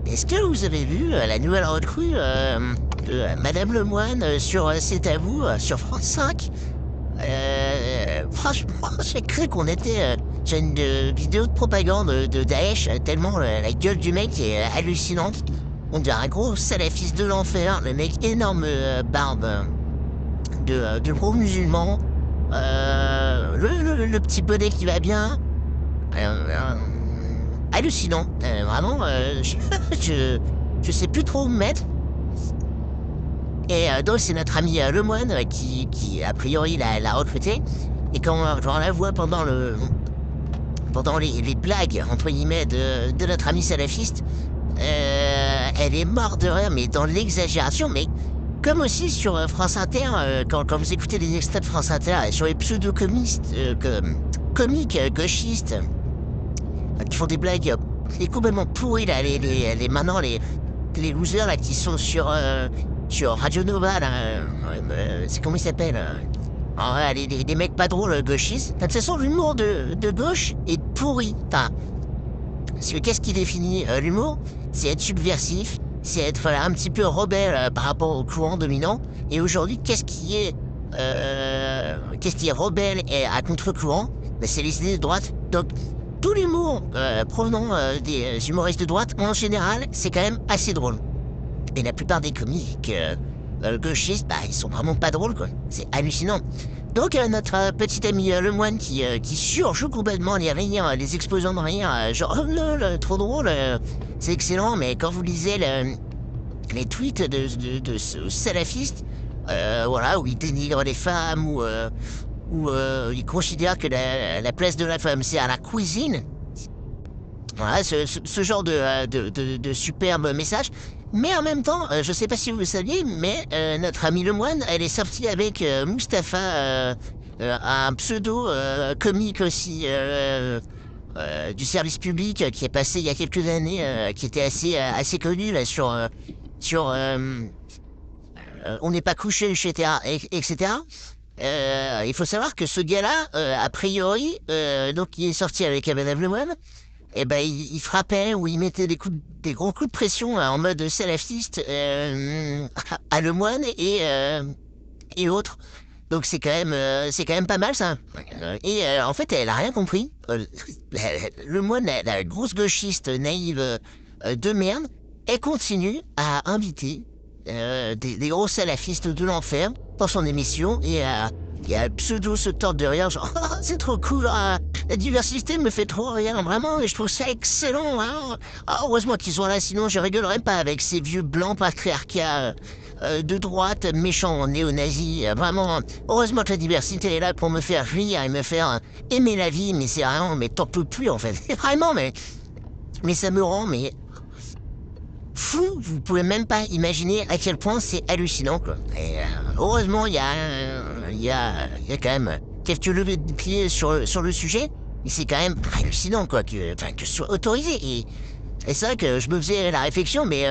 Est-ce que vous avez vu la nouvelle recrue de Madame Lemoine sur C'est à vous sur France 5? Franchement, j'ai cru qu'on était sur une vidéo de propagande de Daesh, tellement la gueule du mec est hallucinante. On dirait un gros salafiste de l'enfer, le mec énorme barbe de gros musulman. Le petit bonnet qui va bien. Hallucinant. Vraiment, je sais plus trop où me mettre. Et donc c'est notre ami Lemoine qui a priori l'a recruté. Et quand on la voit pendant les blagues entre guillemets de notre ami salafiste, elle est morte de rire, mais dans l'exagération. Mais comme aussi sur France Inter, quand vous écoutez les extraits de France Inter, sur les pseudo-comiques gauchistes, qui font des blagues complètement pourries là, maintenant les losers là qui sont sur Radio Nova là, c'est comment ils s'appellent les mecs pas drôles gauchistes. De toute façon, l'humour de gauche est pourri. Parce que qu'est-ce qui définit l'humour? C'est être subversif, c'est être voilà, un petit peu rebelle par rapport au courant dominant. Et aujourd'hui, qu'est-ce qui est rebelle et à contre-courant? Ben, c'est les idées de droite. Donc tout l'humour provenant des humoristes de droite, en général, c'est quand même assez drôle. Et la plupart des comiques gauchistes, bah, ils sont vraiment pas drôles, quoi. C'est hallucinant. Donc, notre petit ami Lemoine qui surjoue complètement les rires, les explosions de rire, genre, oh, lol, trop drôle, c'est excellent, mais quand vous lisez les tweets de ce salafiste, voilà, où il dénigre les femmes, où il considère que la place de la femme, c'est à la cuisine. Voilà, ce genre de superbe message. Mais en même temps, je sais pas si vous le saviez, mais notre amie Lemoine, elle est sortie avec Mustapha, un pseudo comique aussi du service public qui est passé il y a quelques années, qui était assez connu là sur On n'est pas couché, etc., etc. Il faut savoir que ce gars-là, a priori, donc il est sorti avec Madame Lemoine, et ben il frappait ou il mettait des gros coups de pression en mode salafiste à Lemoine et autres. Donc c'est quand même pas mal ça. Et en fait elle a rien compris. Lemoine, la grosse gauchiste naïve de merde, elle continue à inviter des gros salafistes de l'enfer dans son émission et à pseudo se tordre de rire, genre oh, c'est trop cool, la diversité me fait trop rire, vraiment, et je trouve ça excellent. Hein. Ah, heureusement qu'ils sont là, sinon je rigolerais pas avec ces vieux blancs patriarcats de droite, méchants néo-nazis. Vraiment, heureusement que la diversité est là pour me faire rire et me faire aimer la vie, mais c'est vraiment, mais t'en peux plus en fait. Vraiment, mais ça me rend, mais fou, vous pouvez même pas imaginer à quel point c'est hallucinant, quoi. Et heureusement, il y a quand même quelques levées de pied sur le sujet, mais c'est quand même hallucinant, quoi, que ce soit autorisé. Et c'est vrai que je me faisais la réflexion, mais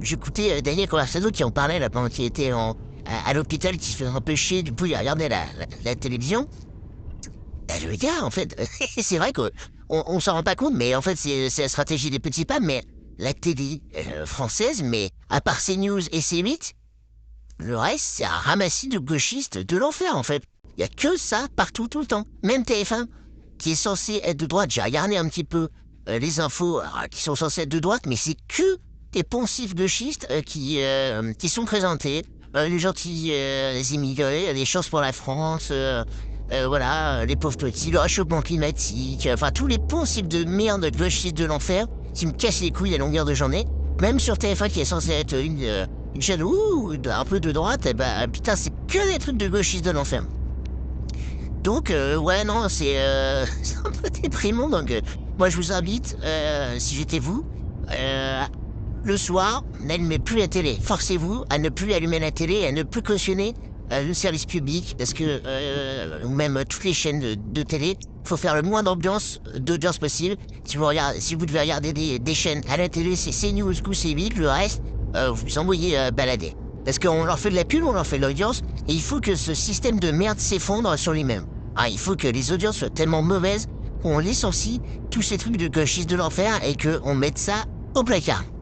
j'écoutais Daniel Conversado qui en parlait là pendant qu'il était à l'hôpital, qui se faisait un peu chier, du coup il regardait la télévision. Le gars, en fait, c'est vrai qu'on s'en rend pas compte, mais en fait c'est la stratégie des petits pas, mais la télé française, mais à part CNews et C8, le reste, c'est un ramassis de gauchistes de l'enfer, en fait. Il y a que ça partout, tout le temps. Même TF1, qui est censé être de droite. J'ai regardé un petit peu les infos qui sont censées être de droite, mais c'est que des poncifs gauchistes qui sont présentés. Les gentils les immigrés, les chances pour la France, voilà, les pauvres petits, le réchauffement climatique, enfin tous les poncifs de merde gauchistes de l'enfer qui me cassent les couilles à longueur de journée. Même sur TF1 qui est censé être une chaîne un peu de droite, eh ben putain c'est que des trucs de gauchistes de l'enfer. Donc ouais non c'est un peu déprimant, donc moi je vous invite, si j'étais vous, le soir, n'allumez plus la télé. Forcez-vous à ne plus allumer la télé et à ne plus cautionner le service public, parce que ou même toutes les chaînes de télé, faut faire le moins d'audience possible. Si vous devez regarder des chaînes à la télé, c'est CNews ou C8, le reste, vous envoyez balader. Parce qu'on leur fait de la pub, on leur fait de l'audience, et il faut que ce système de merde s'effondre sur lui-même. Ah, il faut que les audiences soient tellement mauvaises qu'on licencie tous ces trucs de gauchistes de l'enfer et qu'on mette ça au placard.